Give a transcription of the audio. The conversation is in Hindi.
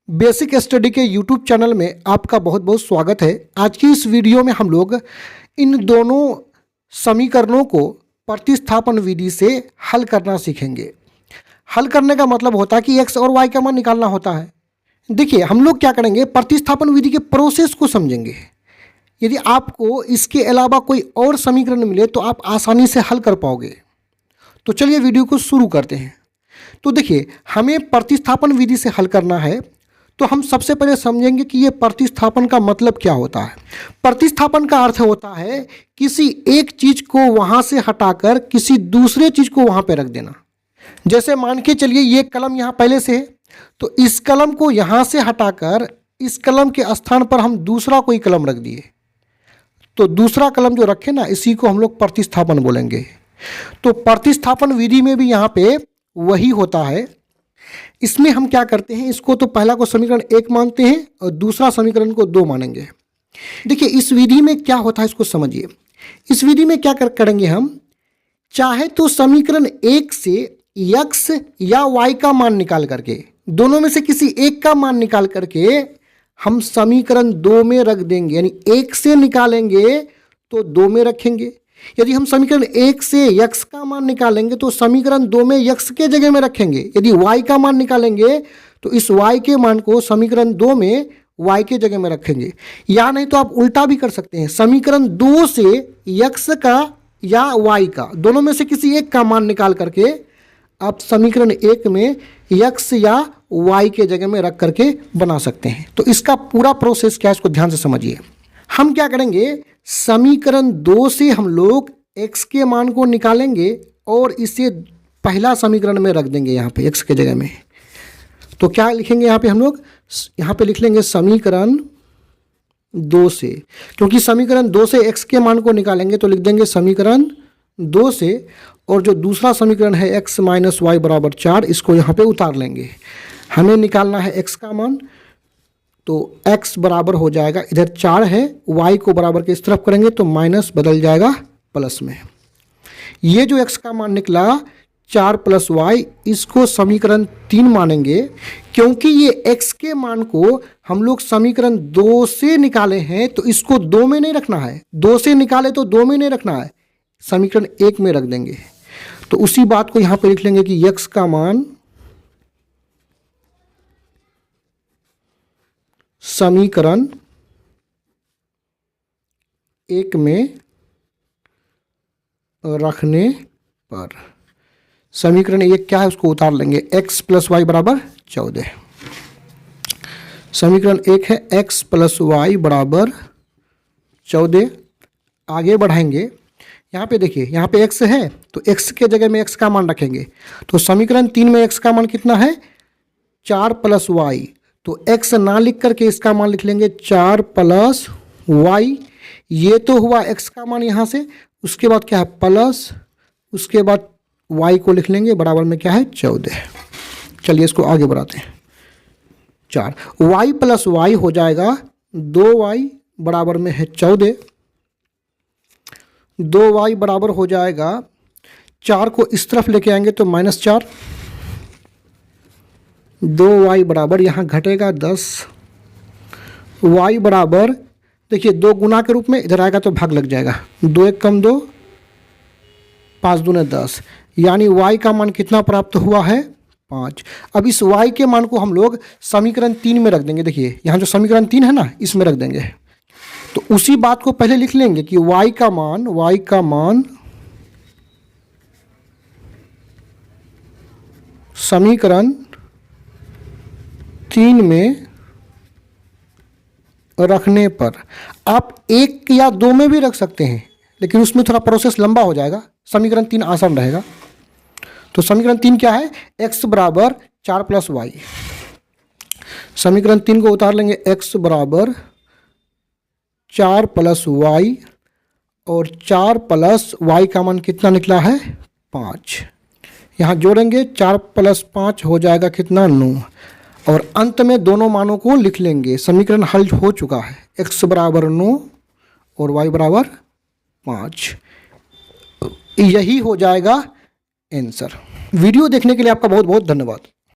बेसिक स्टडी के यूट्यूब चैनल में आपका बहुत बहुत स्वागत है। आज की इस वीडियो में हम लोग इन दोनों समीकरणों को प्रतिस्थापन विधि से हल करना सीखेंगे। हल करने का मतलब होता है कि x और y का मान निकालना होता है। देखिए हम लोग क्या करेंगे, प्रतिस्थापन विधि के प्रोसेस को समझेंगे। यदि आपको इसके अलावा कोई और समीकरण मिले तो आप आसानी से हल कर पाओगे। तो चलिए वीडियो को शुरू करते हैं। तो देखिए हमें प्रतिस्थापन विधि से हल करना है, तो हम सबसे पहले समझेंगे कि ये प्रतिस्थापन का मतलब क्या होता है। प्रतिस्थापन का अर्थ होता है किसी एक चीज़ को वहाँ से हटाकर किसी दूसरे चीज़ को वहाँ पे रख देना। जैसे मान के चलिए ये कलम यहाँ पहले से है, तो इस कलम को यहाँ से हटाकर इस कलम के स्थान पर हम दूसरा कोई कलम रख दिए, तो दूसरा कलम जो रखे ना, इसी को हम लोग प्रतिस्थापन बोलेंगे। तो प्रतिस्थापन विधि में भी यहाँ पे वही होता है। इसमें हम क्या करते हैं, इसको तो पहला को समीकरण 1 मानते हैं और दूसरा समीकरण को 2 मानेंगे। देखिए इस विधि में क्या होता है इसको समझिए। इस विधि में क्या करेंगे, हम चाहे तो समीकरण 1 से x या y का मान निकाल करके, दोनों में से किसी एक का मान निकाल करके हम समीकरण 2 में रख देंगे। यानी 1 से निकालेंगे तो 2 में रखेंगे। यदि हम समीकरण 1 से x का मान निकालेंगे तो समीकरण 2 में x के जगह में रखेंगे। यदि y का मान निकालेंगे तो इस y के मान को समीकरण 2 में y के जगह में रखेंगे। या नहीं तो आप उल्टा भी कर सकते हैं, समीकरण 2 से x का या y का, दोनों में से किसी एक का मान निकाल करके आप समीकरण 1 में x या y के जगह में रख करके बना सकते हैं। तो इसका पूरा प्रोसेस क्या है इसको ध्यान से समझिए। हम क्या करेंगे, समीकरण 2 से हम लोग x के मान को निकालेंगे और इसे पहला समीकरण में रख देंगे यहाँ पे x के जगह में। तो क्या लिखेंगे यहाँ पे, हम लोग यहाँ पे लिख लेंगे समीकरण 2 से, क्योंकि समीकरण 2 से x के मान को निकालेंगे तो लिख देंगे समीकरण 2 से, और जो दूसरा समीकरण है x माइनस वाई बराबर 4, इसको यहाँ पे उतार लेंगे। हमें निकालना है x का मान, तो x बराबर हो जाएगा, इधर 4 है, y को बराबर के इस तरफ करेंगे तो माइनस बदल जाएगा प्लस में। ये जो x का मान निकला 4 प्लस y, इसको समीकरण 3 मानेंगे, क्योंकि ये x के मान को हम लोग समीकरण 2 से निकाले हैं तो इसको 2 में नहीं रखना है। 2 से निकाले तो 2 में नहीं रखना है, समीकरण 1 में रख देंगे। तो उसी बात को यहाँ पे लिख लेंगे कि x का मान समीकरण 1 में रखने पर, समीकरण 1 क्या है उसको उतार लेंगे, x प्लस वाई बराबर 14। समीकरण 1 है x प्लस वाई बराबर 14। आगे बढ़ाएंगे, यहाँ पे देखिए यहाँ पे x है तो x के जगह में x का मान रखेंगे। तो समीकरण 3 में x का मान कितना है, 4 प्लस वाई, तो x ना लिख करके इसका मान लिख लेंगे 4 प्लस वाई। ये तो हुआ x का मान यहाँ से, उसके बाद क्या है प्लस, उसके बाद y को लिख लेंगे बराबर में क्या है 14। चलिए इसको आगे बढ़ाते हैं। 4 y प्लस वाई हो जाएगा 2y बराबर में है 14। 2y बराबर हो जाएगा, 4 को इस तरफ लेके आएंगे तो माइनस 4, 2y बराबर यहाँ घटेगा 10। y बराबर देखिए 2 गुना के रूप में, इधर आएगा तो भाग लग जाएगा, 2 1 कम 2, 5 दूने 10, यानी y का मान कितना प्राप्त हुआ है 5। अब इस y के मान को हम लोग समीकरण 3 में रख देंगे। देखिए यहाँ जो समीकरण 3 है ना, इसमें रख देंगे। तो उसी बात को पहले लिख लेंगे कि y का मान समीकरण 3 में रखने पर, आप 1 या 2 में भी रख सकते हैं, लेकिन उसमें थोड़ा प्रोसेस लंबा हो जाएगा। समीकरण 3 आसान रहेगा। तो समीकरण 3 क्या है, x बराबर 4 प्लस वाई। समीकरण 3 को उतार लेंगे, x बराबर 4 प्लस वाई, और 4 प्लस वाई का मान कितना निकला है 5। यहाँ जोड़ेंगे, 4 प्लस 5 हो जाएगा कितना 9, और अंत में दोनों मानों को लिख लेंगे। समीकरण हल हो चुका है, x बराबर 9 और y बराबर 5। यही हो जाएगा आंसर। वीडियो देखने के लिए आपका बहुत बहुत धन्यवाद।